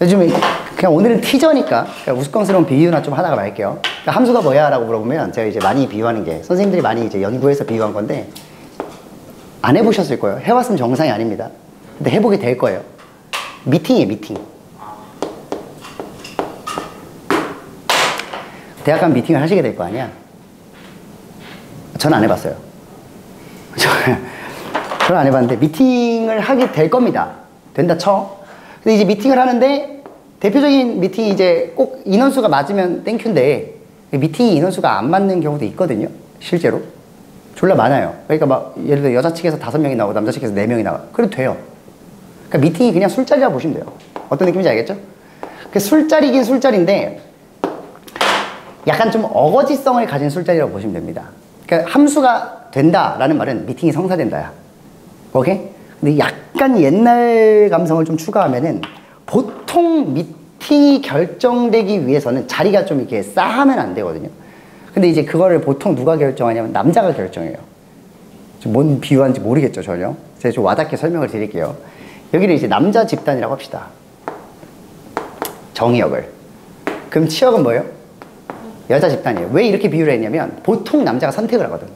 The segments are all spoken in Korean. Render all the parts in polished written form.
요즘에 그냥 오늘은 티저니까 우스꽝스러운 비유나 좀 하다가 말게요. 그러니까 함수가 뭐야? 라고 물어보면 제가 이제 많이 비유하는 게 선생님들이 많이 이제 연구해서 비유한 건데 안 해보셨을 거예요. 해왔으면 정상이 아닙니다. 근데 해보게 될 거예요. 미팅이에요, 미팅. 대학 간 미팅을 하시게 될 거 아니야? 저는 안 해봤어요. 저는 안 해봤는데 미팅을 하게 될 겁니다. 된다 쳐. 근데 이제 미팅을 하는데 대표적인 미팅이 이제 꼭 인원수가 맞으면 땡큐인데 미팅이 인원수가 안 맞는 경우도 있거든요. 실제로. 졸라 많아요. 그러니까 막 예를 들어 여자 측에서 5명이 나오고 남자 측에서 4명이 나와. 그래도 돼요. 그러니까 미팅이 그냥 술자리라고 보시면 돼요. 어떤 느낌인지 알겠죠? 술자리긴 술자리인데 약간 좀 어거지성을 가진 술자리라고 보시면 됩니다. 그러니까 함수가 된다라는 말은 미팅이 성사된다야. 오케이? 근데 약간 옛날 감성을 좀 추가하면은 보통 미팅이 결정되기 위해서는 자리가 좀 이렇게 싸하면 안 되거든요. 근데 이제 그거를 보통 누가 결정하냐면 남자가 결정해요. 뭔 비유하는지 모르겠죠, 전혀. 제가 좀 와닿게 설명을 드릴게요. 여기를 이제 남자 집단이라고 합시다. 정의역을. 그럼 치역은 뭐예요? 여자 집단이에요. 왜 이렇게 비유를 했냐면 보통 남자가 선택을 하거든.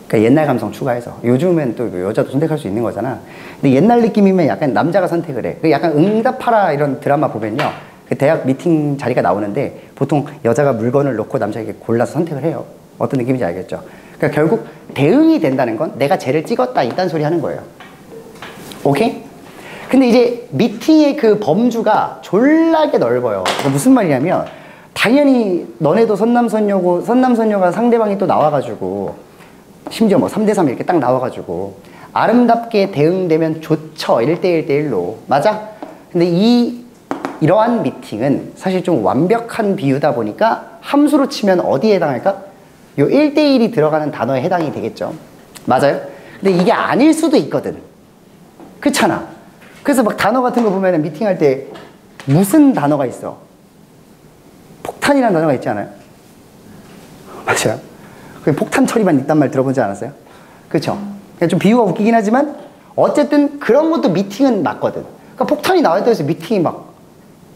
그러니까 옛날 감성 추가해서. 요즘엔 또 여자도 선택할 수 있는 거잖아. 근데 옛날 느낌이면 약간 남자가 선택을 해. 약간 응답하라 이런 드라마 보면요. 그 대학 미팅 자리가 나오는데 보통 여자가 물건을 놓고 남자에게 골라서 선택을 해요. 어떤 느낌인지 알겠죠? 그러니까 결국 대응이 된다는 건 내가 쟤를 찍었다 이딴 소리 하는 거예요. 오케이? 근데 이제 미팅의 그 범주가 졸라게 넓어요. 그러니까 무슨 말이냐면 당연히 너네도 선남선녀고 선남선녀가 상대방이 또 나와가지고 심지어 뭐 3대3 이렇게 딱 나와가지고 아름답게 대응되면 좋죠. 1대1대1로. 맞아? 근데 이러한 미팅은 사실 좀 완벽한 비유다 보니까 함수로 치면 어디에 해당할까? 요 1대1이 들어가는 단어에 해당이 되겠죠. 맞아요? 근데 이게 아닐 수도 있거든. 그렇잖아. 그래서 막 단어 같은 거 보면은 미팅할 때 무슨 단어가 있어? 폭탄이라는 단어가 있지 않아요? 맞아요. 그 폭탄 처리만 있단 말 들어보지 않았어요? 그렇죠? 좀 비유가 웃기긴 하지만 어쨌든 그런 것도 미팅은 맞거든. 그러니까 폭탄이 나왔다고 해서 미팅이 막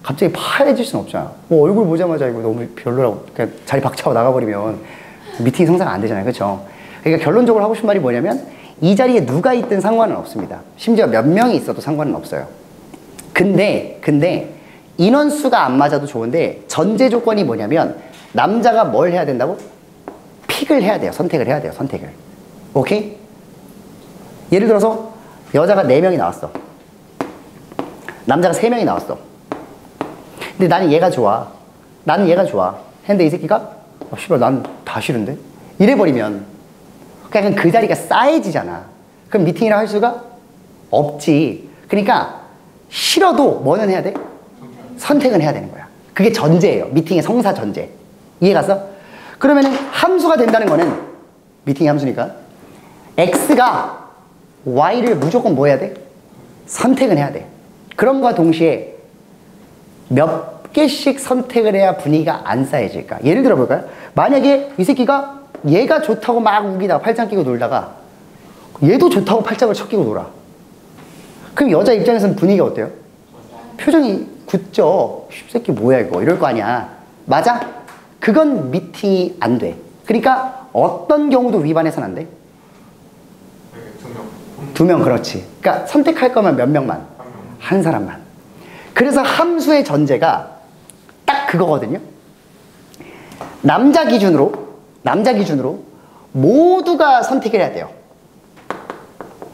갑자기 파래질 수는 없잖아. 뭐 얼굴 보자마자 이거 너무 별로라고 그냥 자리 박차고 나가버리면 미팅이 성사가 안 되잖아요. 그렇죠? 그러니까 결론적으로 하고 싶은 말이 뭐냐면 이 자리에 누가 있든 상관은 없습니다. 심지어 몇 명이 있어도 상관은 없어요. 근데 인원수가 안 맞아도 좋은데 전제 조건이 뭐냐면 남자가 뭘 해야 된다고? 픽을 해야 돼요. 선택을 해야 돼요. 선택을. 오케이? 예를 들어서 여자가 4명이 나왔어. 남자가 3명이 나왔어. 근데 나는 얘가 좋아. 나는 얘가 좋아. 했는데 이 새끼가 씨발 난 다 싫은데? 이래버리면 약간 그 자리가 싸해지잖아. 그럼 미팅이라 할 수가 없지. 그러니까 싫어도 뭐는 해야 돼? 선택은 해야 되는 거야. 그게 전제예요. 미팅의 성사 전제. 이해 갔어? 그러면은 함수가 된다는 거는 미팅의 함수니까 X가 Y를 무조건 뭐 해야 돼? 선택은 해야 돼. 그럼과 동시에 몇 개씩 선택을 해야 분위기가 안 싸해질까? 예를 들어 볼까요? 만약에 이 새끼가 얘가 좋다고 막 우기다가 팔짱 끼고 놀다가 얘도 좋다고 팔짱을 쳐 끼고 놀아. 그럼 여자 입장에서는 분위기가 어때요? 표정이 굳죠. 새끼 뭐야 이거 이럴 거 아니야. 맞아? 그건 미팅이 안 돼. 그러니까 어떤 경우도 위반해서는 안 돼? 2명 그렇지. 그러니까 선택할 거면 몇 명만? 한 사람만. 그래서 함수의 전제가 딱 그거거든요. 남자 기준으로 모두가 선택을 해야 돼요.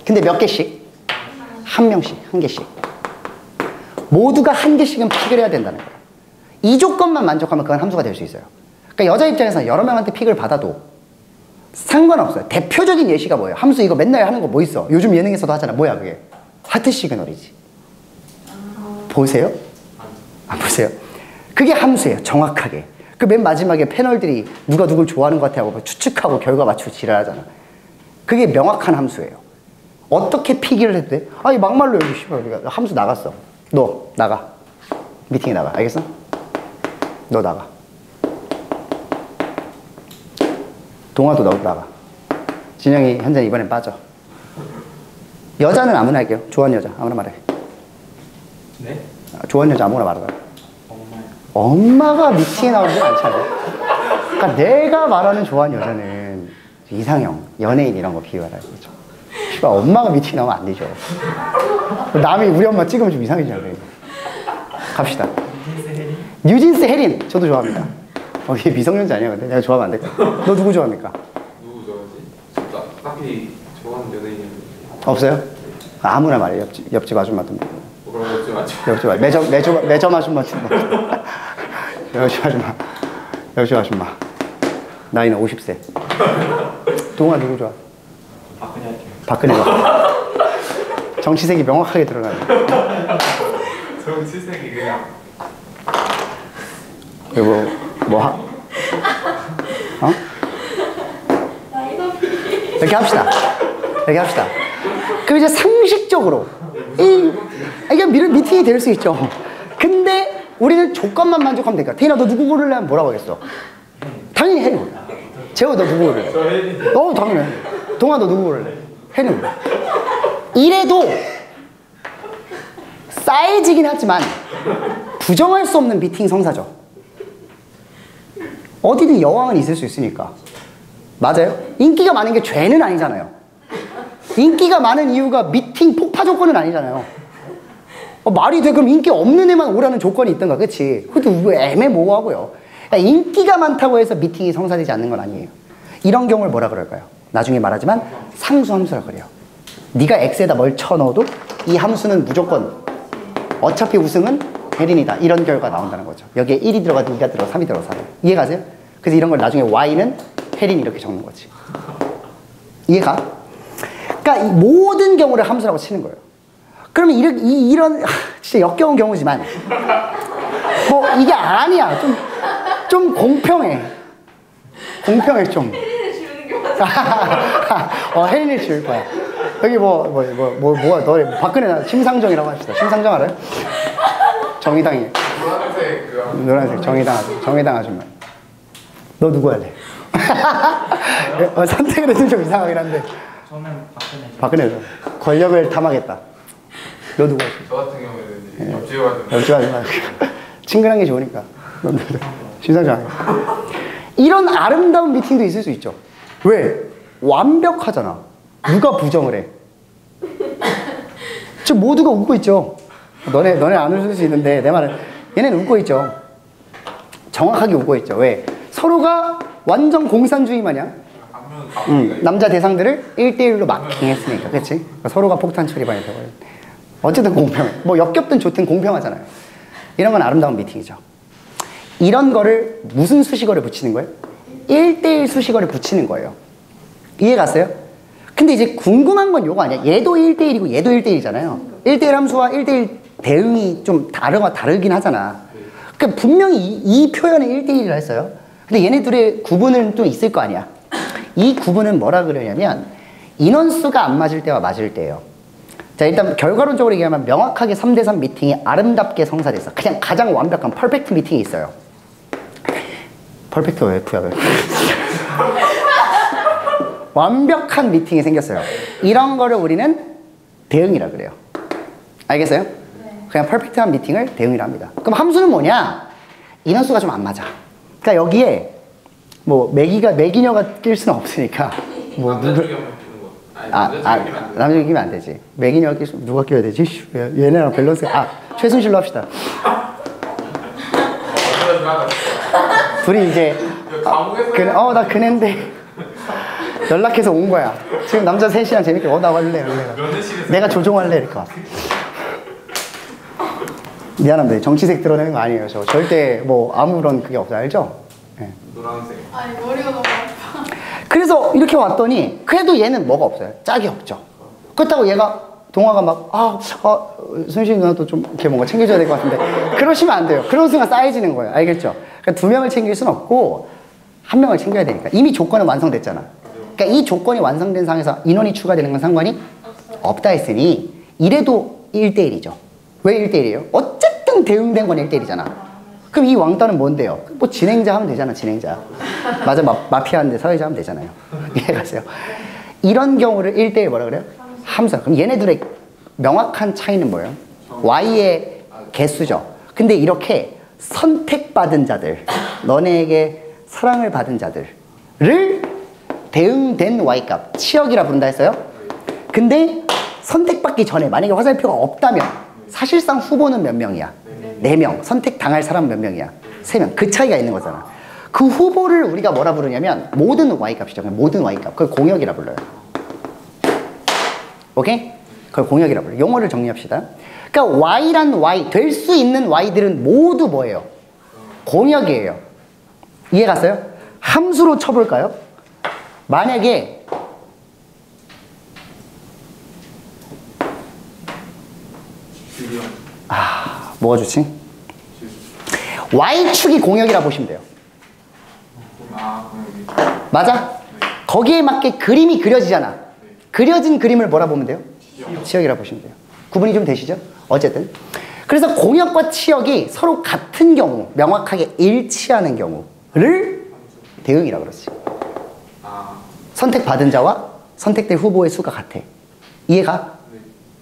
근데 몇 개씩? 한 명씩, 한 개씩. 모두가 한 개씩은 픽을 해야 된다는 거예요. 이 조건만 만족하면 그건 함수가 될 수 있어요. 그러니까 여자 입장에서는 여러 명한테 픽을 받아도 상관없어요. 대표적인 예시가 뭐예요? 함수 이거 맨날 하는 거 뭐 있어? 요즘 예능에서도 하잖아. 뭐야 그게? 하트 시그널이지. 보세요? 안 보세요? 그게 함수예요. 정확하게. 그 맨 마지막에 패널들이 누가 누굴 좋아하는 것 같아 하고 추측하고 결과 맞추고 지랄하잖아. 그게 명확한 함수예요. 어떻게 픽을 해도 돼? 아니 막말로 여기 씨발 함수 나갔어. 너 나가. 미팅에 나가. 알겠어? 너 나가. 동아도 너 나가. 진영이 현재 이번엔 빠져. 여자는 아무나 할게요. 좋아하는 여자 아무나 말해. 네? 좋아하는 여자 아무거나 말하라. 엄마가 미팅에 나오지 않잖아요. 그러니까 내가 말하는 좋아하는 여자는 이상형, 연예인 이런 거 비유하라 이거죠. 씨발 엄마가 미팅에 나오면 안 되죠. 남이 우리 엄마 찍으면 좀 이상해지잖아요. 갑시다. 뉴진스 혜린 저도 좋아합니다. 얘 미성년자 아니야 근데? 내가 좋아하면 안 될까? 너 누구 좋아합니까? 누구 좋아하지? 딱히 좋아하는 연예인이 없어요? 아무나 말해. 옆집 아줌마도. 그럼 옆집 맞죠? 옆집 아줌마. 매점 아줌마 좀. 옆집 아줌마. 옆집 아줌마. 나이는 50세. 동아 누구 좋아? 박근혜 할게요. 박근혜 좋아. 정치색이 명확하게 드러나네. 정치색이 그냥 그리고 어? 이렇게 합시다. 이렇게 합시다. 그럼 이제 상식적으로 이게 미팅이 될 수 있죠. 근데 우리는 조건만 만족하면 되니까. 태인아 너 누구 고를래? 하면 뭐라고 하겠어? 당연히 혜린. 재호 너 누구 고를래? 저 혜린. 당연히. 동아 너 누구 고를래? 혜린. 이래도 싸해지긴 하지만 부정할 수 없는 미팅 성사죠. 어디든 여왕은 있을 수 있으니까. 맞아요? 인기가 많은 게 죄는 아니잖아요. 인기가 많은 이유가 미팅 폭파 조건은 아니잖아요. 말이 돼? 그럼 인기 없는 애만 오라는 조건이 있던가, 그치? 그것도 이거 애매모호하고요. 그러니까 인기가 많다고 해서 미팅이 성사되지 않는 건 아니에요. 이런 경우를 뭐라 그럴까요? 나중에 말하지만 상수함수라 그래요. 네가 X에다 뭘 쳐넣어도 이 함수는 무조건 어차피 우승은 혜린이다. 이런 결과가 나온다는 거죠. 여기에 1이 들어가도 2가 들어가 3이 들어가 4가. 이해가세요? 그래서 이런 걸 나중에 Y는 혜린 이렇게 적는 거지. 이해가? 그러니까 이 모든 경우를 함수라고 치는 거예요. 그러면 이런 진짜 역겨운 경우지만 뭐 이게 아니야. 좀 공평해. 공평해 좀. 혜린을 지우는 게 맞아. 혜린을 지울 거야. 여기 뭐야 너 박근혜 심상정이라고 합시다. 심상정 알아요? 정의당이. 노란색 그거. 노란색 정의당 아줌마. 너 누구 할래? 선택을 해도 좀 이상하긴 한데. 저는 박근혜. 권력을 탐하겠다. 너 누구 할래? 저 같은 경우에는 옆집 아줌마. 옆집 아줌마. 친근한 게 좋으니까. 심상정 아니야. 이런 아름다운 미팅도 있을 수 있죠. 왜? 완벽하잖아. 누가 부정을 해? 지금 모두가 웃고 있죠. 너네 안 웃을 수 있는데 내 말은 얘네는 웃고 있죠. 정확하게 웃고 있죠. 왜? 서로가 완전 공산주의 마냥 남자 대상들을 1대1로 마킹했으니까. 그치? 그러니까 서로가 폭탄 처리반이 되고요. 어쨌든 공평해. 뭐 역겹든 좋든 공평하잖아요. 이런 건 아름다운 미팅이죠. 이런 거를 무슨 수식어를 붙이는 거예요? 1대1 수식어를 붙이는 거예요. 이해 갔어요? 근데 이제 궁금한 건 요거 아니야. 얘도 1대1이고 얘도 1대1이잖아요. 1대1 함수와 1대1 대응이 좀 다르긴 하잖아. 그러니까 분명히 이 표현은 1대1이라 했어요. 근데 얘네들의 구분은 또 있을 거 아니야. 이 구분은 뭐라 그러냐면 인원수가 안 맞을 때와 맞을 때예요. 자, 일단 결과론적으로 얘기하면 명확하게 3대3 미팅이 아름답게 성사됐어. 그냥 가장 완벽한 퍼펙트 미팅이 있어요. 퍼펙트 F야 왜? 완벽한 미팅이 생겼어요. 이런 거를 우리는 대응이라 그래요. 알겠어요? 네. 그냥 퍼펙트한 미팅을 대응이라 합니다. 그럼 함수는 뭐냐? 인원수가 좀 안 맞아. 그러니까 여기에 뭐 매기녀가 낄 수는 없으니까 뭐 남자 끼면 안 되지. 매기녀가 낄 수 누가 끼워야 되지? 얘네랑 밸런스가 최순실로 합시다. 둘이 이제 나 그네인데 연락해서 온 거야. 지금 남자 셋이랑 재밌게 나 할래. 내가 조종할래 이렇게 왔어. 미안합니다. 정치색 드러내는 거 아니에요. 저 절대 뭐 아무런 그게 없어요. 알죠? 네. 노란색. 아니 머리가 너무 아파. 그래서 이렇게 왔더니 그래도 얘는 뭐가 없어요. 짝이 없죠. 그렇다고 얘가 동화가 막 순실 누나도 좀 이렇게 뭔가 챙겨줘야 될 것 같은데 그러시면 안 돼요. 그런 순간 쌓여지는 거예요. 알겠죠? 그러니까 두 명을 챙길 수는 없고 한 명을 챙겨야 되니까. 이미 조건은 완성됐잖아. 그러니까 이 조건이 완성된 상황에서 인원이 추가되는 건 상관이 없다 했으니 이래도 1대1이죠. 왜 1대1이에요? 어쨌든 대응된 건 1대1이잖아. 그럼 이 왕따는 뭔데요? 뭐 진행자 하면 되잖아. 진행자. 맞아. 마피아인데 사회자 하면 되잖아요. 이해가세요? 이런 경우를 1대1 뭐라 그래요? 함수. 그럼 얘네들의 명확한 차이는 뭐예요? Y의 개수죠. 근데 이렇게 선택받은 자들, 너네에게 사랑을 받은 자들을 대응된 Y값, 치역이라 부른다 했어요. 근데 선택받기 전에 만약에 화살표가 없다면 사실상 후보는 몇 명이야? 4명. 선택당할 사람은 몇 명이야? 3명. 그 차이가 있는 거잖아. 그 후보를 우리가 뭐라 부르냐면 모든 Y값이죠. 모든 Y값. 그걸 공역이라 불러요. 오케이? 그걸 공역이라 불러요. 용어를 정리합시다. 그러니까 Y란 Y, 될 수 있는 Y들은 모두 뭐예요? 공역이에요. 이해 갔어요? 함수로 쳐볼까요? 만약에 뭐가 좋지? Y축이 공역이라 보시면 돼요. 맞아? 거기에 맞게 그림이 그려지잖아. 그려진 그림을 뭐라 보면 돼요? 치역이라 보시면 돼요. 구분이 좀 되시죠? 어쨌든 그래서 공역과 치역이 서로 같은 경우, 명확하게 일치하는 경우를 대응이라 그러지. 선택받은 자와 선택될 후보의 수가 같아. 이해가?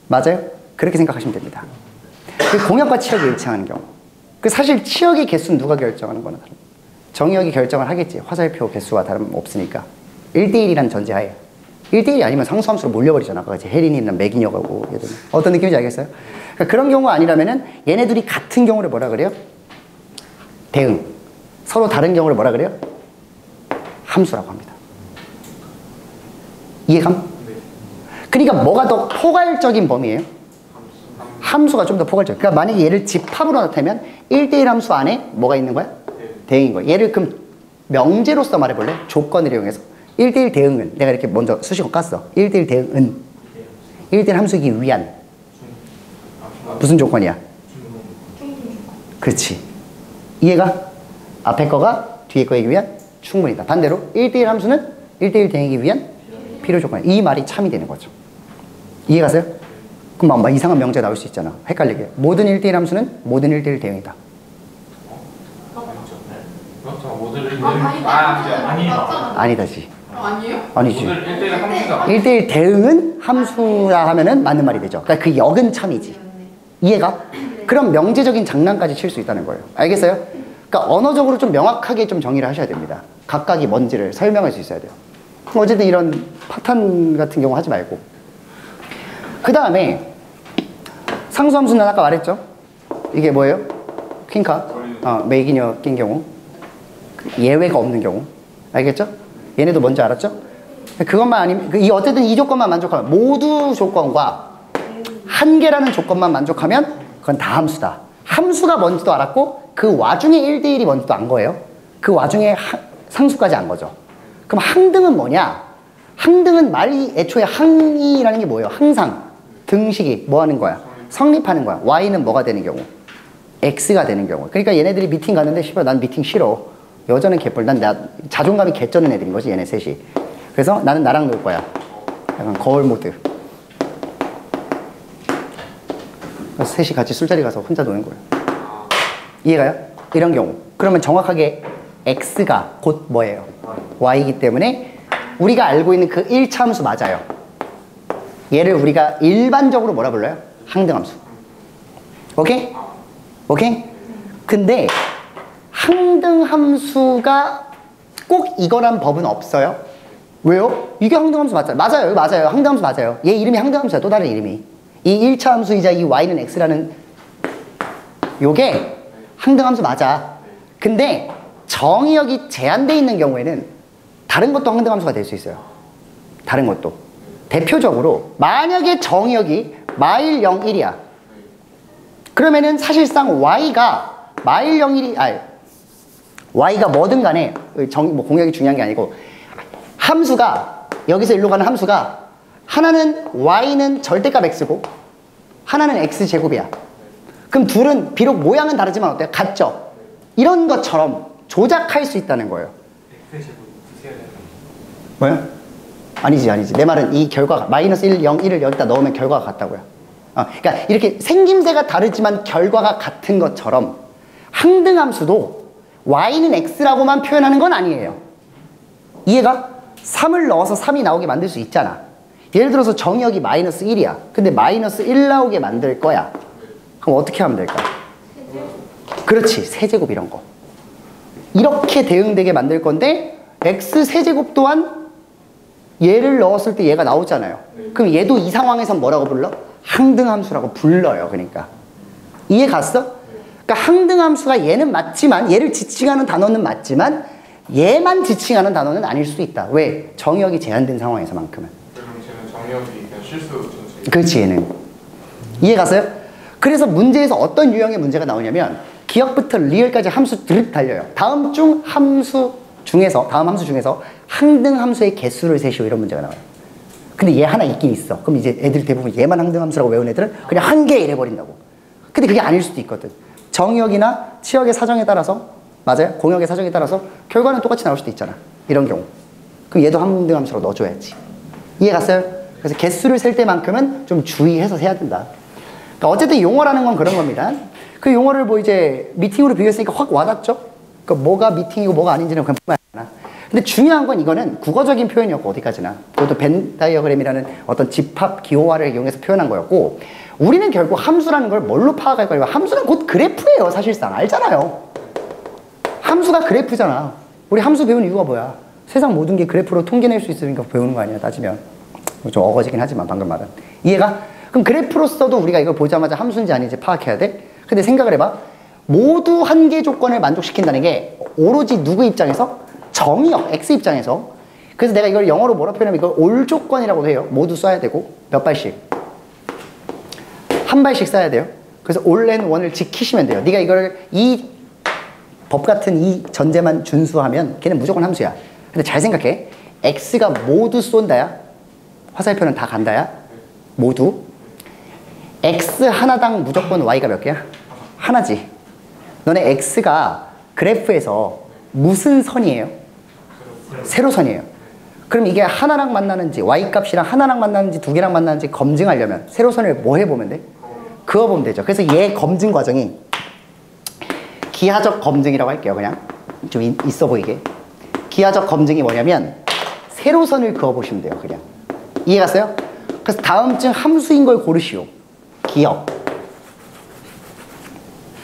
맞아요? 그렇게 생각하시면 됩니다. 그 공역과 치역이 일치하는 경우. 그 사실 치역의 개수는 누가 결정하는 거는 다릅니다. 정의역이 결정을 하겠지. 화살표 개수와 다름없으니까. 1대1이라는 전제하에. 1대1이 아니면 상수함수로 몰려버리잖아. 같이 혜린이랑 매긴여가고 얘들. 어떤 느낌인지 알겠어요? 그러니까 그런 경우가 아니라면은 얘네들이 같은 경우를 뭐라 그래요? 대응. 서로 다른 경우를 뭐라 그래요? 함수라고 합니다. 이해감? 그러니까 뭐가 더 포괄적인 범위예요? 함수가 좀 더 포괄적. 그러니까 만약에 얘를 집합으로 나타내면 1대1 함수 안에 뭐가 있는 거야? 대응인 거야. 얘를 그럼 명제로서 말해볼래? 조건을 이용해서 1대1 대응은 내가 이렇게 먼저 수식어 깠어. 1대1 대응은 1대1 함수이기 위한 무슨 조건이야? 그렇지. 이해가? 앞에 거가 뒤에 거이기 위한 충분이다. 반대로 1대1 함수는 1대1 대응이기 위한 필요 조건이야. 이 말이 참이 되는 거죠. 이해 가세요? 그럼 막 이상한 명제 나올 수 있잖아. 헷갈리게. 모든 1대1 함수는 모든 1대1 대응이다. 아니다지. 아니에요? 아니지. 1대1 함수가 1대1 대응은 함수라 하면은 맞는 말이 되죠. 그러니까 그 역은 참이지. 이해가? 그럼 명제적인 장난까지 칠 수 있다는 거예요. 알겠어요? 그러니까 언어적으로 좀 명확하게 좀 정의를 하셔야 됩니다. 각각이 뭔지를 설명할 수 있어야 돼요. 어쨌든 이런 파탄 같은 경우 하지 말고. 그 다음에 상수함수는 아까 말했죠? 이게 뭐예요? 퀸카. 매기녀 낀 경우. 예외가 없는 경우. 알겠죠? 얘네도 뭔지 알았죠? 그것만 아니면, 어쨌든 이 조건만 만족하면, 모두 조건과 한 개라는 조건만 만족하면 그건 다 함수다. 함수가 뭔지도 알았고 그 와중에 1대1이 뭔지도 안 거예요. 그 와중에 상수까지 안 거죠. 그럼 항등은 뭐냐? 항등은 말이 애초에 항이라는 게 뭐예요? 항상 등식이 뭐 하는 거야? 성립하는 거야. Y는 뭐가 되는 경우? X가 되는 경우. 그러니까 얘네들이 미팅 갔는데 씨발 난 미팅 싫어. 여자는 개뿔. 난 자존감이 개쩌는 애들인 거지 얘네 셋이. 그래서 나는 나랑 놀 거야. 약간 거울 모드. 그래서 셋이 같이 술자리 가서 혼자 노는 거예요. 이해가요? 이런 경우. 그러면 정확하게 X가 곧 뭐예요? Y이기 때문에 우리가 알고 있는 그 1차 함수 맞아요. 얘를 우리가 일반적으로 뭐라 불러요? 항등함수. 오케이? 오케이? 근데 항등함수가 꼭 이거란 법은 없어요. 왜요? 이게 항등함수 맞잖아요. 맞아요. 맞아요. 항등함수 맞아요. 얘 이름이 항등함수야. 또 다른 이름이. 이 1차 함수이자 이 y는 x라는 요게 항등함수 맞아. 근데 정의역이 제한되어 있는 경우에는 다른 것도 항등함수가 될 수 있어요. 다른 것도. 대표적으로 만약에 정의역이 마일 0, 1이야. 그러면은 사실상 y가 마일 0, 1이 y가 뭐든 간에 공역이 중요한 게 아니고 함수가 여기서 일로 가는 함수가 하나는 y는 절대값 x고 하나는 x제곱이야. 그럼 둘은 비록 모양은 다르지만 어때요? 같죠? 이런 것처럼 조작할 수 있다는 거예요. 뭐요? 아니지. 내 말은 이 결과가 마이너스 1, 0, 1을 여기다 넣으면 결과가 같다고요. 그러니까 이렇게 생김새가 다르지만 결과가 같은 것처럼 항등함수도 y는 x라고만 표현하는 건 아니에요. 이해가? 3을 넣어서 3이 나오게 만들 수 있잖아. 예를 들어서 정의역이 마이너스 1이야. 근데 마이너스 1 나오게 만들 거야. 그럼 어떻게 하면 될까? 그렇지. 세제곱 이런 거. 이렇게 대응되게 만들 건데 x 세제곱 또한 얘를 넣었을 때 얘가 나오잖아요. 그럼 얘도 이 상황에선 뭐라고 불러? 항등함수라고 불러요. 그러니까 이해 갔어? 그러니까 항등함수가 얘는 맞지만 얘를 지칭하는 단어는 맞지만 얘만 지칭하는 단어는 아닐 수도 있다. 왜? 정의역이 제한된 상황에서만큼은. 그럼 쟤는 정의역이 그냥 실수 전체. 그렇지. 얘는 이해 갔어요? 그래서 문제에서 어떤 유형의 문제가 나오냐면 기역부터 리을까지 함수 드륵 달려요. 다음 함수 중에서 항등함수의 개수를 세시오 이런 문제가 나와요. 근데 얘 하나 있긴 있어. 그럼 이제 애들 대부분 얘만 항등함수라고 외운 애들은 그냥 한 개 이래버린다고. 근데 그게 아닐 수도 있거든. 정의역이나 치역의 사정에 따라서 맞아요? 공역의 사정에 따라서 결과는 똑같이 나올 수도 있잖아. 이런 경우. 그럼 얘도 항등함수로 넣어줘야지. 이해 갔어요? 그래서 개수를 셀 때만큼은 좀 주의해서 세야 된다. 그러니까 어쨌든 용어라는 건 그런 겁니다. 그 용어를 뭐 이제 미팅으로 비교했으니까 확 와닿죠? 그러니까 뭐가 미팅이고 뭐가 아닌지는 그냥 보면 알잖아. 근데 중요한 건 이거는 국어적인 표현이었고 어디까지나. 그것도 벤 다이어그램이라는 어떤 집합 기호화를 이용해서 표현한 거였고 우리는 결국 함수라는 걸 뭘로 파악할 거예요? 함수는 곧 그래프예요. 사실상. 알잖아요. 함수가 그래프잖아. 우리 함수 배운 이유가 뭐야? 세상 모든 게 그래프로 통계낼 수 있으니까 배우는 거 아니야. 따지면. 좀 어거지긴 하지만 방금 말은. 이해가? 그럼 그래프로서도 우리가 이걸 보자마자 함수인지 아닌지 파악해야 돼? 근데 생각을 해봐. 모두 한계 조건을 만족시킨다는 게 오로지 누구 입장에서? 정의역, x 입장에서. 그래서 내가 이걸 영어로 뭐라 표현하면 이걸 올 조건이라고 해요. 모두 써야 되고 몇 발씩? 한 발씩 써야 돼요. 그래서 올 앤 원을 지키시면 돼요. 네가 이걸 이 법 같은 이 전제만 준수하면 걔는 무조건 함수야. 근데 잘 생각해. x가 모두 쏜다야. 화살표는 다 간다야. 모두. x 하나당 무조건 y가 몇 개야? 하나지. 너네 x가 그래프에서 무슨 선이에요? 세로선이에요. 그럼 이게 하나랑 만나는지 y값이랑 하나랑 만나는지 두 개랑 만나는지 검증하려면 세로선을 뭐 해보면 돼? 그어보면 되죠. 그래서 얘 검증 과정이 기하적 검증이라고 할게요. 그냥 좀 있어 보이게. 기하적 검증이 뭐냐면 세로선을 그어보시면 돼요. 그냥. 이해 갔어요? 그래서 다음쯤 함수인 걸 고르시오. 기역,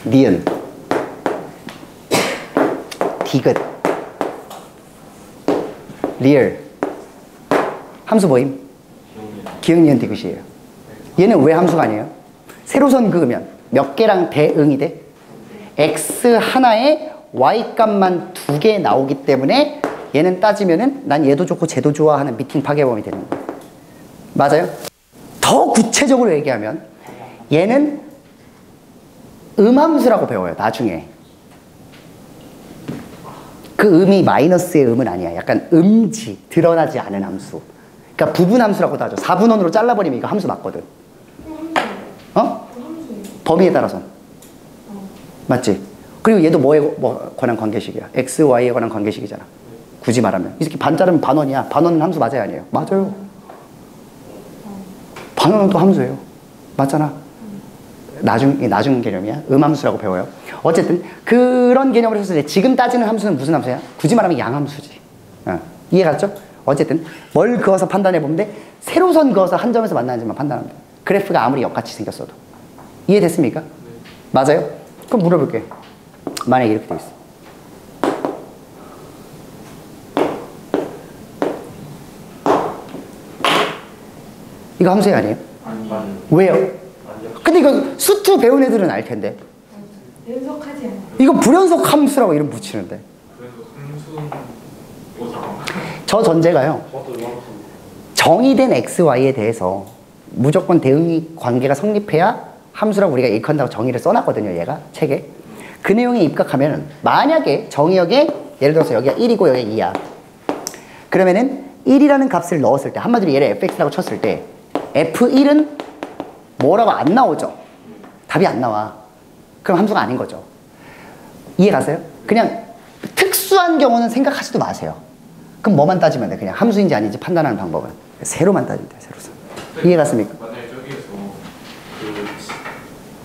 니은, 디귿, 리을. 함수 뭐임? 기역, 니은, 디귿이에요. 얘는 왜 함수가 아니에요? 세로선 그으면 몇 개랑 대응이 돼? x 하나에 y 값만 두 개 나오기 때문에 얘는 따지면은 난 얘도 좋고 쟤도 좋아하는 미팅 파괴범이 되는 거예요. 맞아요? 더 구체적으로 얘기하면 얘는 음함수라고 배워요. 나중에. 그 음이 마이너스의 음은 아니야. 약간 음지, 드러나지 않은 함수. 그러니까 부분함수라고도 하죠. 4분원으로 잘라버리면 이거 함수 맞거든. 어? 범위에 따라서. 맞지? 그리고 얘도 뭐에 관한 관계식이야? x, y에 관한 관계식이잖아. 굳이 말하면. 이 새끼 반 자르면 반원이야. 반원은 함수 맞아요, 아니에요? 맞아요. 반원은 또 함수예요. 맞잖아. 나중 개념이야. 음함수라고 배워요. 어쨌든 그런 개념으로 했을 때 지금 따지는 함수는 무슨 함수야? 굳이 말하면 양함수지. 이해 갔죠? 어쨌든 뭘 그어서 판단해 보면 돼? 세로선 그어서 한 점에서 만나는지만 판단하면 돼. 그래프가 아무리 역같이 생겼어도. 이해됐습니까? 맞아요? 그럼 물어볼게. 만약에 이렇게 돼 있어. 이거 함수야 아니에요? 왜요? 근데 이거 수투 배운 애들은 알 텐데. 연속하지 않아. 이거 불연속 함수라고 이름 붙이는데. 그래서 함수는 뭐잖아. 저 전제가요. 정의된 x, y에 대해서 무조건 대응이 관계가 성립해야 함수라고 우리가 일컨다고 정의를 써놨거든요. 얘가 책에. 그 내용에 입각하면 만약에 정의역에 예를 들어서 여기가 1이고 여기가 2야. 그러면은 1이라는 값을 넣었을 때 한마디로 얘를 fx라고 쳤을 때 f1은 뭐라고 안 나오죠. 답이 안 나와. 그럼 함수가 아닌 거죠. 이해 가세요? 그냥 특수한 경우는 생각하지도 마세요. 그럼 뭐만 따지면 돼? 그냥 함수인지 아닌지 판단하는 방법은 세로만 따지면 돼요. 세로선. 이해 갔습니까? 만약에 저기에서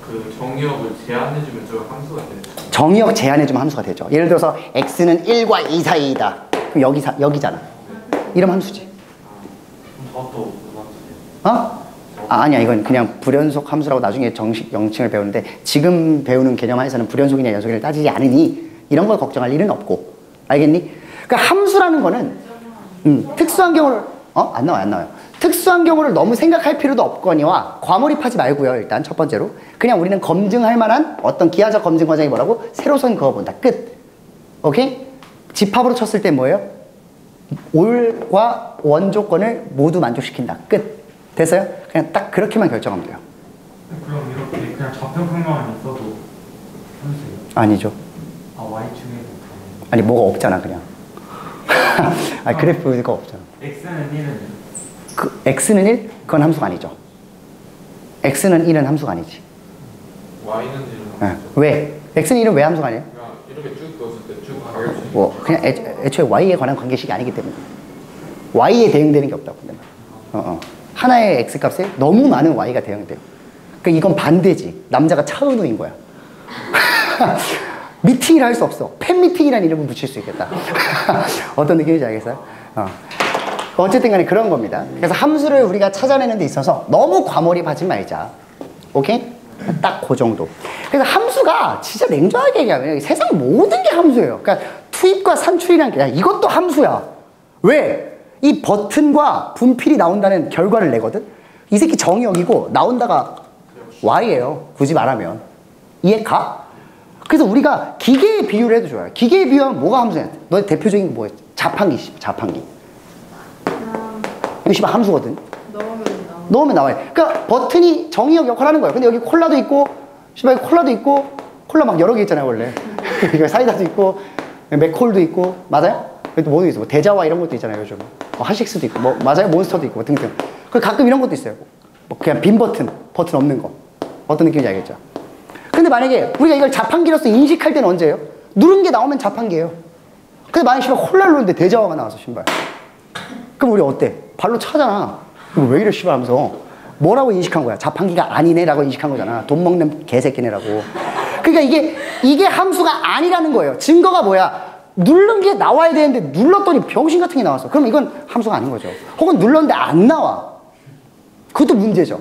그 정의역을 제한해주면 저 함수가 되죠. 정의역 제한해주면 함수가 되죠. 예를 들어서 x는 1과 2 사이이다. 그럼 여기잖아. 이러면 함수지. 저것도 어? 아니야, 이건 그냥 불연속 함수라고 나중에 정식 명칭을 배우는데 지금 배우는 개념 하에서는 불연속이냐 연속이냐 따지지 않으니 이런 걸 걱정할 일은 없고. 알겠니? 그러니까 함수라는 거는 특수한 경우를 안 나와요. 특수한 경우를 너무 생각할 필요도 없거니와 과몰입하지 말고요. 일단 첫 번째로 그냥 우리는 검증할 만한 어떤 기하적 검증 과정이 뭐라고? 세로선 그어본다. 끝. 오케이? 집합으로 쳤을 때 뭐예요? 올과 원 조건을 모두 만족시킨다. 끝. 됐어요? 그냥 딱 그렇게만 결정하면 돼요. 그럼 이렇게 그냥 좌표평면만 있어도 함수예요? 아니죠. Y축에도 아니 뭐가 없잖아 그냥. 아니 그래프가 없잖아. X는 1은 그 X는 1? 그건 함수가 아니죠. X는 1은 함수가 아니지. Y는 네. 왜? X는 1은 왜 함수가 아니에요? 그냥 이렇게 쭉 넣었을 때쭉 가겠지. 뭐 그냥 애초에 Y에 관한 관계식이 아니기 때문에 Y에 대응되는 게 없다고. 하나의 X 값에 너무 많은 Y가 대응돼요. 그러니까 이건 반대지. 남자가 차은우인 거야. 미팅이라 할 수 없어. 팬미팅이라는 이름은 붙일 수 있겠다. 어떤 느낌인지 알겠어요? 어쨌든 간에 그런 겁니다. 그래서 함수를 우리가 찾아내는 데 있어서 너무 과몰입하지 말자. 오케이? 딱 그 정도. 그래서 함수가 진짜 냉정하게 얘기하면 세상 모든 게 함수예요. 그러니까 투입과 산출이라는 게 이것도 함수야. 왜? 이 버튼과 분필이 나온다는 결과를 내거든? 이 새끼 정의역이고 나온다가 Y예요. 굳이 말하면. 이해 가? 그래서 우리가 기계에 비유를 해도 좋아요. 기계에 비유하면 뭐가 함수야? 너 대표적인 뭐야? 자판기. 이거 씨발 함수거든. 넣으면 나와요. 그러니까 버튼이 정의역 역할을 하는 거예요. 근데 여기 콜라도 있고, 씨발 콜라도 있고, 콜라 막 여러 개 있잖아요, 원래. 이거 사이다도 있고, 맥콜도 있고, 맞아요? 또 뭐도 있어. 뭐 대자와 이런 것도 있잖아요, 요즘. 하식스도 있고, 뭐 맞아요? 몬스터도 있고, 등등. 그 가끔 이런 것도 있어요. 뭐 그냥 빈 버튼 없는 거. 어떤 느낌인지 알겠죠? 근데 만약에 우리가 이걸 자판기로서 인식할 때는 언제예요? 누른 게 나오면 자판기예요. 근데 만약에 신발 콜라를 누르는데 대자화가 나왔어, 신발. 그럼 우리 어때? 발로 차잖아. 왜 이래 씨발 하면서 뭐라고 인식한 거야? 자판기가 아니네 라고 인식한 거잖아. 돈 먹는 개새끼네라고. 그러니까 이게 함수가 아니라는 거예요. 증거가 뭐야? 누른 게 나와야 되는데 눌렀더니 병신 같은 게 나왔어. 그럼 이건 함수가 아닌 거죠. 혹은 눌렀는데 안 나와. 그것도 문제죠.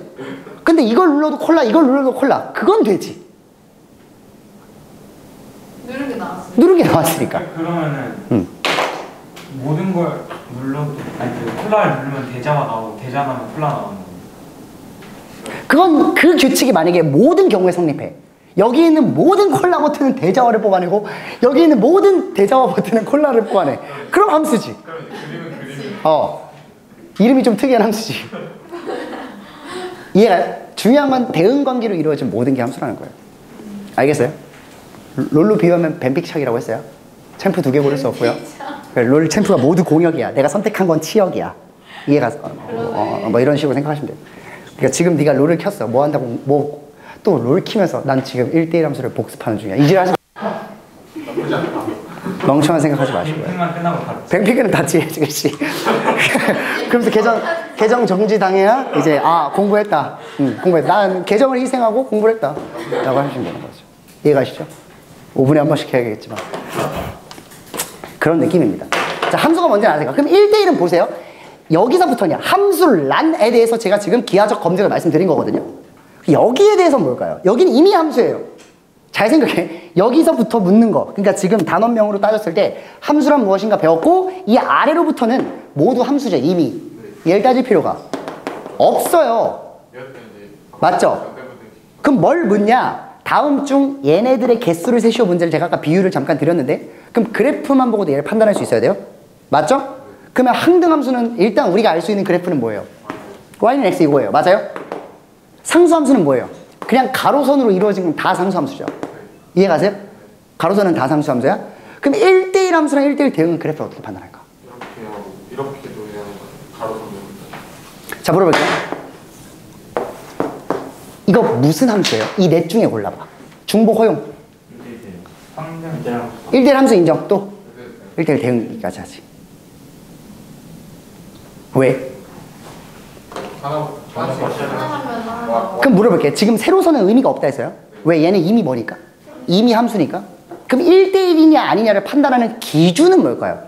근데 이걸 눌러도 콜라, 이걸 눌러도 콜라. 그건 되지. 누른 게 나왔으니까. 그러면은 모든 걸 눌러도 콜라를 누르면 대자가 나오고 대자 나오면 콜라 나오는 거예요. 그건 그 규칙이 만약에 모든 경우에 성립해. 여기 있는 모든 콜라 버튼은 대자화를 뽑아내고 여기 있는 모든 대자화 버튼은 콜라를 뽑아내. 그럼 함수지. 이름이 좀 특이한 함수지. 이해가요? 중요한 건 대응 관계로 이루어진 모든 게 함수라는 거예요. 알겠어요? 롤로 비유하면 뱀픽착이라고 했어요. 챔프 2개 고를 수 없고요. 롤 챔프가 모두 공역이야. 내가 선택한 건 치역이야. 이해가? 뭐 이런 식으로 생각하시면 돼요. 그러니까 지금 네가 롤을 켰어. 뭐 한다고 뭐 또 롤 키면서 난 지금 1대1 함수를 복습하는 중이야. 이질 하지 멍청한 생각하지 마시고요. 뱅픽만 끝나고 바로. 뱅픽은 닫지, 그렇지. 그러면서 계정 정지 당해야 이제 공부했다. 공부했다. 난 계정을 희생하고 공부를 했다. 라고 하시면 되는 거죠. 이해가시죠? 5분에 한 번씩 해야겠지만. 그런 느낌입니다. 자, 함수가 뭔지 아세요? 그럼 1대1은 보세요. 여기서부터냐. 함수란에 대해서 제가 지금 기하적 검증을 말씀드린 거거든요. 여기에 대해서 뭘까요? 여기는 이미 함수예요. 잘 생각해. 여기서부터 묻는 거. 그러니까 지금 단원명으로 따졌을 때 함수란 무엇인가 배웠고 이 아래로부터는 모두 함수죠. 이미. 얘를 따질 필요가 없어요. 맞죠? 그럼 뭘 묻냐? 다음 중 얘네들의 개수를 세시오 문제를 제가 아까 비유를 잠깐 드렸는데 그럼 그래프만 보고도 얘를 판단할 수 있어야 돼요? 맞죠? 그러면 항등함수는 일단 우리가 알 수 있는 그래프는 뭐예요? y는 x 이거예요. 맞아요? 상수함수는 뭐예요? 그냥 가로선으로 이루어진 건 다 상수함수죠. 이해가세요? 가로선은 다 상수함수야? 그럼 1대1 함수랑 1대1 대응은 그래프를 어떻게 판단할까? 이렇게도 그냥 가로선으로. 자, 물어볼게요. 이거 무슨 함수예요? 이 넷 중에 골라봐. 중복 허용. 1대1 함수 인정. 또 1대1 대응까지 하지. 왜? 그럼 물어볼게요. 지금 세로선은 의미가 없다 했어요. 왜? 얘는 이미 뭐니까? 이미 함수니까. 그럼 1대1이냐 아니냐를 판단하는 기준은 뭘까요?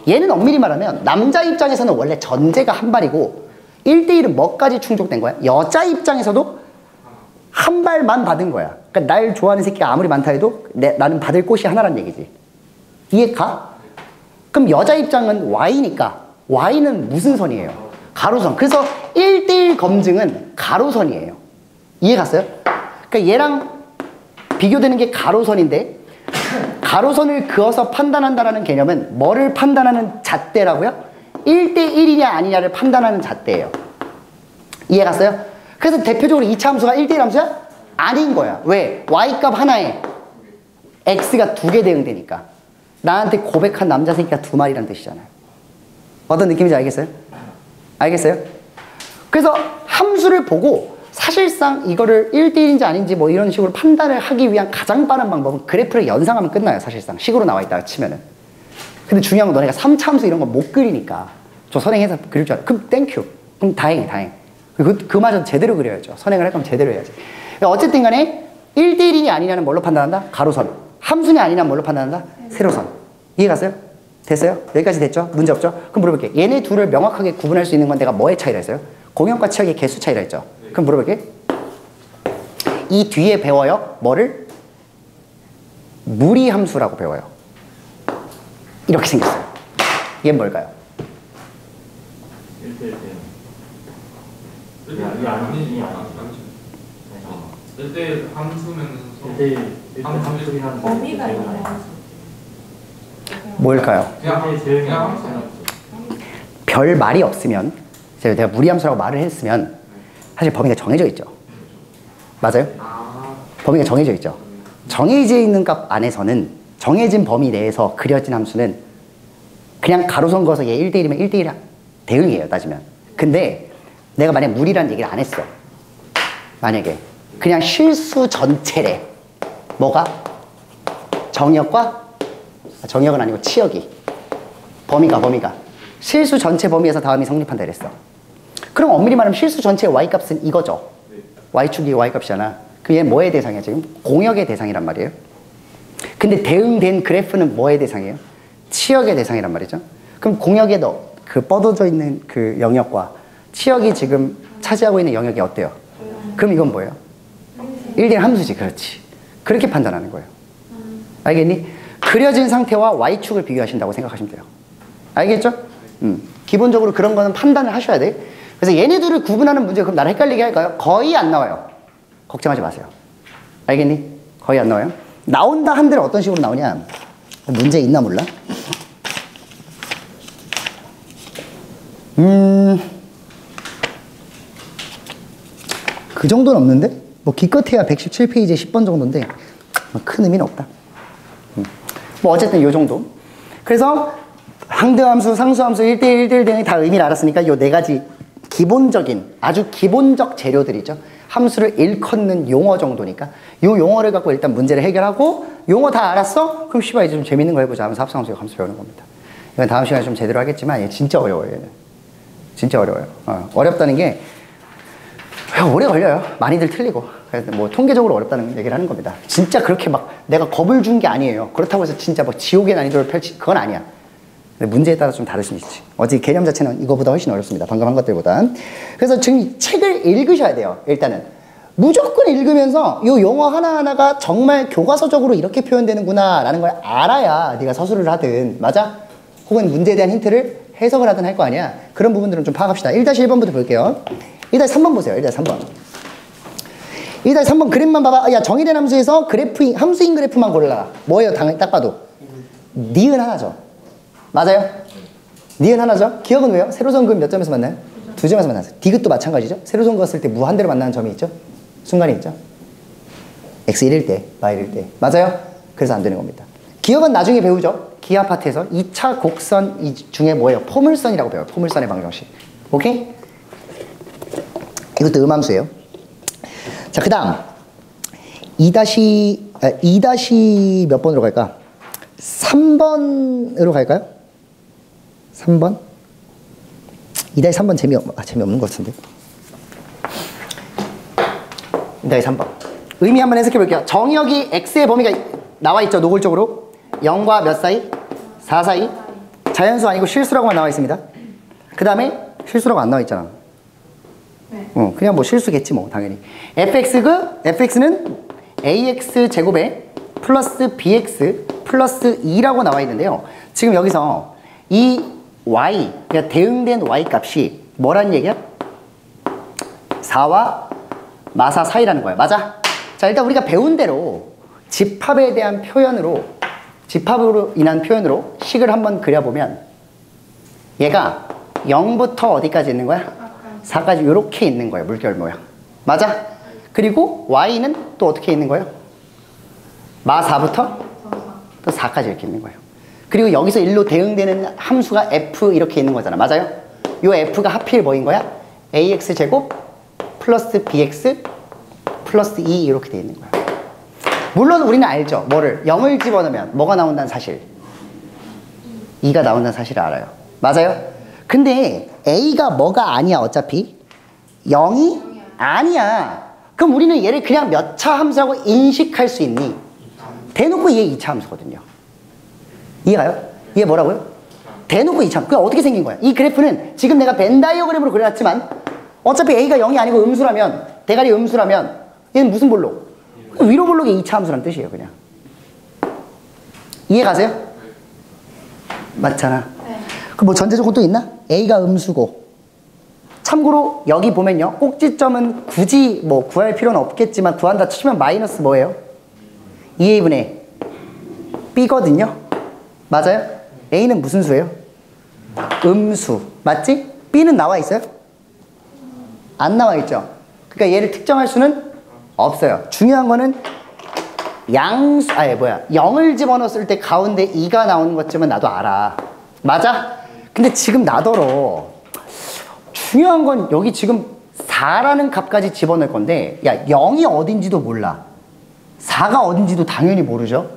얘는 엄밀히 말하면 남자 입장에서는 원래 전제가 한 발이고 1대1은 뭐까지 충족된 거야? 여자 입장에서도 한 발만 받은 거야. 그러니까 날 좋아하는 새끼가 아무리 많다 해도 나는 받을 곳이 하나란 얘기지. 이해가? 그럼 여자 입장은 Y니까 Y는 무슨 선이에요? 가로선. 그래서 1대1 검증은 가로선이에요. 이해 갔어요? 그러니까 얘랑 비교되는 게 가로선인데 가로선을 그어서 판단한다라는 개념은 뭐를 판단하는 잣대라고요? 1대1이냐 아니냐를 판단하는 잣대예요. 이해 갔어요? 그래서 대표적으로 2차 함수가 1대1 함수야? 아닌 거야. 왜? Y값 하나에 X가 2개 대응되니까. 나한테 고백한 남자 새끼가 2마리란 뜻이잖아요. 어떤 느낌인지 알겠어요? 알겠어요? 그래서 함수를 보고 사실상 이거를 1대1인지 아닌지 뭐 이런 식으로 판단을 하기 위한 가장 빠른 방법은 그래프를 연상하면 끝나요. 사실상 식으로 나와 있다가 치면은. 근데 중요한 건 너네가 3차 함수 이런 거 못 그리니까 저 선행해서 그릴 줄 알아. 그럼 땡큐. 그럼 다행. 그마저 제대로 그려야죠. 선행을 할 거면 제대로 해야지. 어쨌든 간에 1대1이냐 아니냐는 뭘로 판단한다? 가로선. 함수냐 아니냐는 뭘로 판단한다? 세로선. 이해 갔어요? 됐어요? 여기까지 됐죠? 문제 없죠? 그럼 물어볼게. 얘네 둘을 명확하게 구분할 수 있는 건 내가 뭐의 차이라 했어요? 공역과 치역의 개수 차이라 했죠? 그럼 물어볼게. 이 뒤에 배워요. 뭐를? 무리함수라고 배워요. 이렇게 생겼어요. 얘는 뭘까요? 1대1 아니지. 1대1 함수면서 함수긴 한데 범위가 있나요? 뭘까요? 그냥 함수. 별 말이 없으면 내가 무리함수라고 말을 했으면 사실 범위가 정해져 있죠. 맞아요? 범위가 정해져 있죠. 정해져 있는 값 안에서는 정해진 범위 내에서 그려진 함수는 그냥 가로선 그어서 얘 1대1이면 1대1 대응이에요. 따지면. 근데 내가 만약 무리라는 얘기를 안 했어. 만약에 그냥 실수 전체래. 뭐가? 정역은 아니고 치역이. 범위가 실수 전체 범위에서 다음이 성립한다 이랬어. 그럼 엄밀히 말하면 실수 전체의 Y값은 이거죠. Y축이 Y값이잖아. 그럼 얘는 뭐의 대상이야 지금? 공역의 대상이란 말이에요. 근데 대응된 그래프는 뭐의 대상이에요? 치역의 대상이란 말이죠. 그럼 공역에 그 뻗어져 있는 그 영역과 치역이 지금 차지하고 있는 영역이 어때요? 그럼 이건 뭐예요? 1대1 함수지. 그렇지. 그렇게 판단하는 거예요. 알겠니? 그려진 상태와 Y축을 비교하신다고 생각하시면 돼요. 알겠죠? 기본적으로 그런 거는 판단을 하셔야 돼. 그래서 얘네들을 구분하는 문제 그럼 나를 헷갈리게 할까요? 거의 안 나와요. 걱정하지 마세요. 알겠니? 거의 안 나와요. 나온다 한들 어떤 식으로 나오냐? 문제 있나 몰라? 그 정도는 없는데? 뭐 기껏해야 117페이지에 10번 정도인데 뭐 큰 의미는 없다. 뭐 어쨌든 요 정도. 그래서 항등함수, 상수함수, 1대1, 1대1 등이 다 의미를 알았으니까 요 네 가지 기본적인 아주 기본적 재료들이죠. 함수를 일컫는 용어 정도니까 요 용어를 갖고 일단 문제를 해결하고 용어 다 알았어? 그럼 씨발 이제 좀 재밌는 거 해보자 하면서 합성함수, 함수 배우는 겁니다. 이건 다음 시간에 좀 제대로 하겠지만 얘 진짜 어려워요. 얘는. 진짜 어려워요. 어렵다는 게 오래 걸려요. 많이들 틀리고. 그래서 뭐 통계적으로 어렵다는 얘기를 하는 겁니다. 진짜 그렇게 막 내가 겁을 준 게 아니에요. 그렇다고 해서 진짜 막 지옥의 난이도를 그건 아니야. 근데 문제에 따라 좀 다를 수 있지. 어제 개념 자체는 이거보다 훨씬 어렵습니다. 방금 한 것들보다. 그래서 지금 책을 읽으셔야 돼요. 일단은. 무조건 읽으면서 이 용어 하나하나가 정말 교과서적으로 이렇게 표현되는구나 라는 걸 알아야 네가 서술을 하든 맞아? 혹은 문제에 대한 힌트를 해석을 하든 할 거 아니야. 그런 부분들은 좀 파악합시다. 1-1번부터 볼게요. 1-3번 보세요. 1-3번. 1-3번 그림만 봐봐. 야, 정의된 함수에서 그래프, 함수인 그래프만 골라라. 뭐예요? 당연히 딱 봐도. 니은 하나죠. 맞아요? 니은 하나죠? 기억은 왜요? 세로선 그음 몇 점에서 만나요? 2점에서 만나요. 디귿도 마찬가지죠? 세로선 그었을 때 무 한 대로 만나는 점이 있죠? 순간이 있죠? x 1일 때, y 1일 때. 맞아요? 그래서 안 되는 겁니다. 기억은 나중에 배우죠? 기하 파트에서 2차 곡선 중에 뭐예요? 포물선이라고 배워요. 포물선의 방정식. 오케이? 이것도 음함수예요. 자, 그 다음 2- 몇 번으로 갈까? 3번으로 갈까요? 3번? 2-3번 재미없는 것 같은데. 2-3번. 의미 한번 해석해 볼게요. 정역이 x의 범위가 나와 있죠. 노골적으로. 0과 몇 사이? 4 사이. 자연수 아니고 실수라고만 나와 있습니다. 그 다음에 실수라고 안 나와 있잖아. 네. 그냥 뭐 실수겠지 뭐 당연히. fx는 ax 제곱에 플러스 bx 플러스 2라고 나와 있는데요. 지금 여기서 이 y, 그러니까 대응된 y 값이 뭐라는 얘기야? 4와 마사 사이라는 거야. 맞아? 자, 일단 우리가 배운 대로 집합에 대한 표현으로, 집합으로 인한 표현으로 식을 한번 그려보면 얘가 0부터 어디까지 있는 거야? 4까지 이렇게 있는 거예요. 물결 모양. 맞아? 그리고 y는 또 어떻게 있는 거예요? 마 4부터 또 4까지 이렇게 있는 거예요. 그리고 여기서 1로 대응되는 함수가 f 이렇게 있는 거잖아. 맞아요? 요 f가 하필 뭐인 거야? ax 제곱 플러스 bx 플러스 2 이렇게 돼 있는 거야. 물론 우리는 알죠. 뭐를 0을 집어넣으면 뭐가 나온다는 사실, 2가 나온다는 사실을 알아요. 맞아요? 근데 a가 뭐가 아니야. 어차피 0이 아니야. 그럼 우리는 얘를 그냥 몇 차 함수라고 인식할 수 있니? 대놓고 얘 2차 함수거든요. 이해가요? 이게 뭐라고요? 대놓고 2차. 그게 어떻게 생긴 거야? 이 그래프는 지금 내가 벤 다이어그램으로 그려놨지만 어차피 a가 0이 아니고 음수라면, 대가리 음수라면 얘는 무슨 볼록? 위로 볼록의 2차 함수란 뜻이에요. 그냥. 이해 가세요? 맞잖아. 네. 그럼 뭐 전제조건 또 있나? a가 음수고. 참고로 여기 보면요, 꼭지점은 굳이 뭐 구할 필요는 없겠지만 구한다 치면 마이너스 뭐예요? 2a분의 b거든요. 맞아요? a는 무슨 수예요? 음수. 맞지? b는 나와 있어요? 안 나와 있죠. 그러니까 얘를 특정할 수는 없어요. 중요한 거는 양수, 0을 집어넣었을 때 가운데 2가 나오는 것쯤은 나도 알아. 맞아? 근데 지금 나더러 중요한 건 여기 지금 4라는 값까지 집어넣을 건데, 야, 0이 어딘지도 몰라. 4가 어딘지도 당연히 모르죠.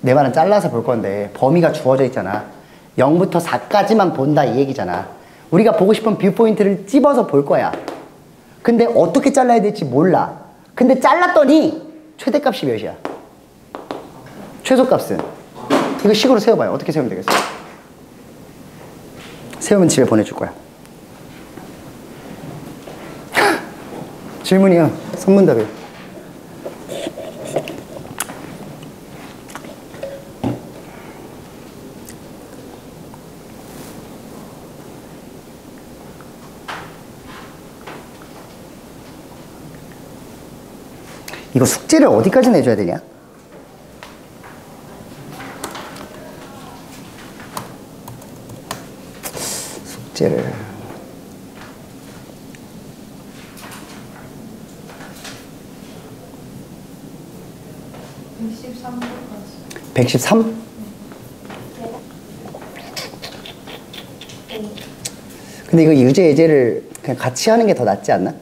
내 말은 잘라서 볼 건데 범위가 주어져 있잖아. 0부터 4까지만 본다 이 얘기잖아. 우리가 보고 싶은 뷰 포인트를 찝어서 볼 거야. 근데 어떻게 잘라야 될지 몰라. 근데 잘랐더니 최대값이 몇이야? 최소값은? 이거 식으로 세워봐요. 어떻게 세우면 되겠어? 세우면 집에 보내줄 거야. 질문이야. 선문답이야. 이거 숙제를 어디까지 내줘야 되냐? 숙제를 113번까지. 113? 근데 이거 유제 예제를 그냥 같이 하는 게 더 낫지 않나?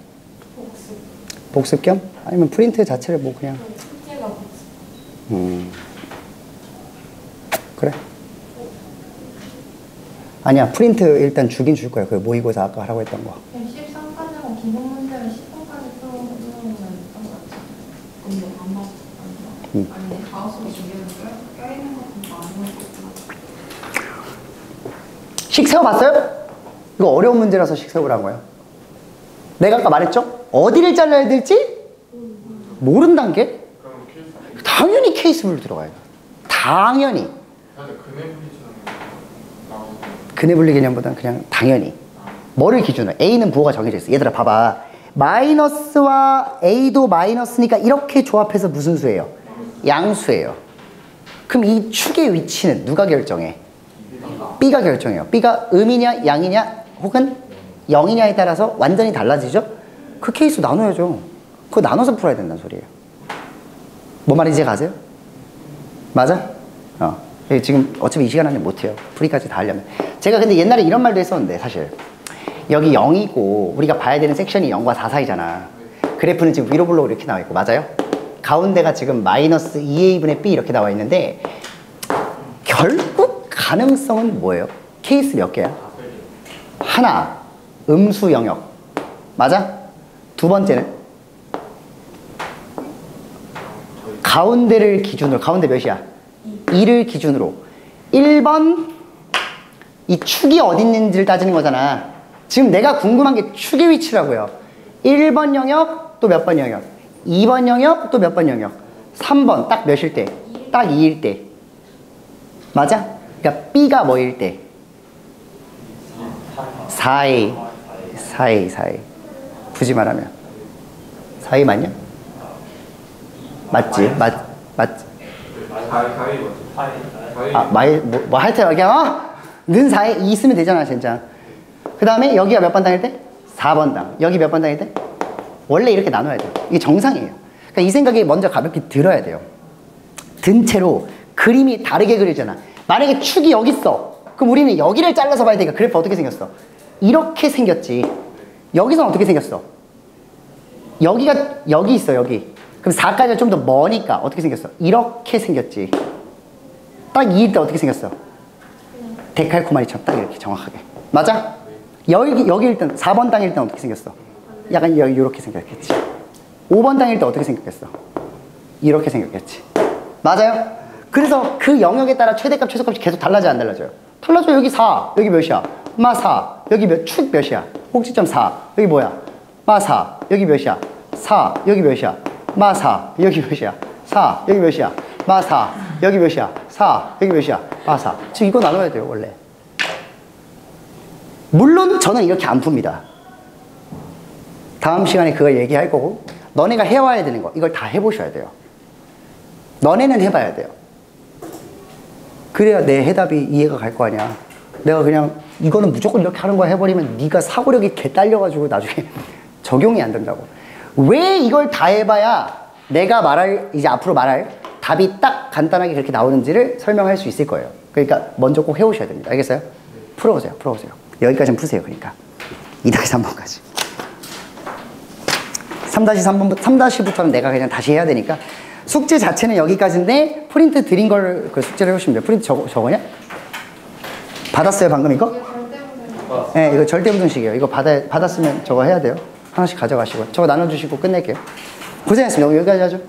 복습. 복습 겸? 아니면 프린트 자체를 뭐 그냥 숙제가 복습. 그래. 아니야, 프린트 일단 주긴 줄 거야. 그 모의고사 아까 하라고 했던 거. 113까지고 기본 문제를 10번까지 풀어보는 건 있던 것 같아. 근데 안 봤어. 아니, 가우스로 준비해서 껴있는 것 같은 거안 보였구나. 식 세워봤어요? 이거 어려운 문제라서 식 세우라는 거예요. 내가 아까 말했죠? 어디를 잘라야 될지 모른다는 게 당연히 케이스별로 들어가야 돼. 당연히. 사실 근해 분리 개념보다는 그냥 당연히. 뭐를 기준으로? A는 부호가 정해져 있어. 얘들아 봐봐. 마이너스와 A도 마이너스니까 이렇게 조합해서 무슨 수예요? 양수예요. 그럼 이 축의 위치는 누가 결정해? B가 결정해요. B가 음이냐 양이냐 혹은 0이냐에 따라서 완전히 달라지죠? 그 케이스 나눠야죠. 그거 나눠서 풀어야 된다는 소리예요. 뭔 말인지 가세요? 맞아? 지금 어차피 이 시간 안에 못해요. 풀이까지 다 하려면. 제가 근데 옛날에 이런 말도 했었는데 사실 여기 0이고 우리가 봐야 되는 섹션이 0과 4 사이잖아. 그래프는 지금 위로 블록으로 이렇게 나와 있고 맞아요? 가운데가 지금 마이너스 2a분의 b 이렇게 나와 있는데 결국 가능성은 뭐예요? 케이스 몇 개야? 하나, 음수 영역. 맞아? 두 번째는 가운데를 기준으로, 가운데 몇이야? 2를 기준으로 1번 이 축이 어디 있는지를 따지는 거잖아. 지금 내가 궁금한 게 축의 위치라고요. 1번 영역 또 몇 번 영역, 2번 영역 또 몇 번 영역, 3번 딱 몇일 때? 딱 2일 때. 맞아? 그러니까 B가 뭐일 때? 4A. 4A. 굳이 말하면 4A 맞냐? 맞지? 맞지? 가위 맞죠? 아, 뭐 하여튼 그냥 는 4에 2 쓰면 되잖아 진짜. 그 다음에 여기가 몇 번 당일 때? 4번 당. 여기 몇 번 당일 때? 원래 이렇게 나눠야 돼요. 이게 정상이에요. 그러니까 이 생각이 먼저 가볍게 들어야 돼요. 든 채로 그림이 다르게 그리잖아. 만약에 축이 여기 있어. 그럼 우리는 여기를 잘라서 봐야 되니까 그래프 어떻게 생겼어? 이렇게 생겼지. 여기서는 어떻게 생겼어? 여기가 여기 있어 여기. 그럼 4까지가 좀 더 머니까 어떻게 생겼어? 이렇게 생겼지. 딱 2일 때 어떻게 생겼어? 데칼코마니처럼 딱 이렇게 정확하게. 맞아? 여기 일단 4번 땅일 때 어떻게 생겼어? 약간 이렇게 생겼겠지. 5번 땅일 때 어떻게 생겼겠어? 이렇게 생겼겠지. 맞아요? 그래서 그 영역에 따라 최대값 최소값이 계속 달라져요 안 달라져요? 달라져. 여기 4 여기 몇이야? 마 4 여기 축 몇이야? 꼭지점 4 여기 뭐야? 마 4 여기 몇이야? 4 여기 몇이야? 마 4 여기 몇이야? 4 여기 몇이야? 마 4 여기 몇이야? 4 여기 몇이야? 마 4. 지금 이거 나눠야 돼요 원래. 물론 저는 이렇게 안 풉니다. 다음 시간에 그걸 얘기할 거고, 너네가 해와야 되는 거 이걸 다 해보셔야 돼요. 너네는 해봐야 돼요. 그래야 내 해답이 이해가 갈 거 아니야. 내가 그냥 이거는 무조건 이렇게 하는 거야 해버리면 네가 사고력이 개 딸려가지고 나중에 적용이 안 된다고. 왜 이걸 다 해봐야 내가 이제 앞으로 말할 답이 딱 간단하게 그렇게 나오는지를 설명할 수 있을 거예요. 그러니까 먼저 꼭 해오셔야 됩니다. 알겠어요? 풀어보세요. 여기까지는 푸세요. 그러니까 2-3번까지. 3-3부터는 내가 그냥 다시 해야 되니까 숙제 자체는 여기까지인데 프린트 드린 걸 그 숙제를 해오시면 돼요. 프린트 저거냐? 받았어요 방금 이거? 네, 이거 절대부등식이에요. 이거 받았으면 저거 해야 돼요. 하나씩 가져가시고 저거 나눠주시고 끝낼게요. 고생했습니다. 여기까지 하죠.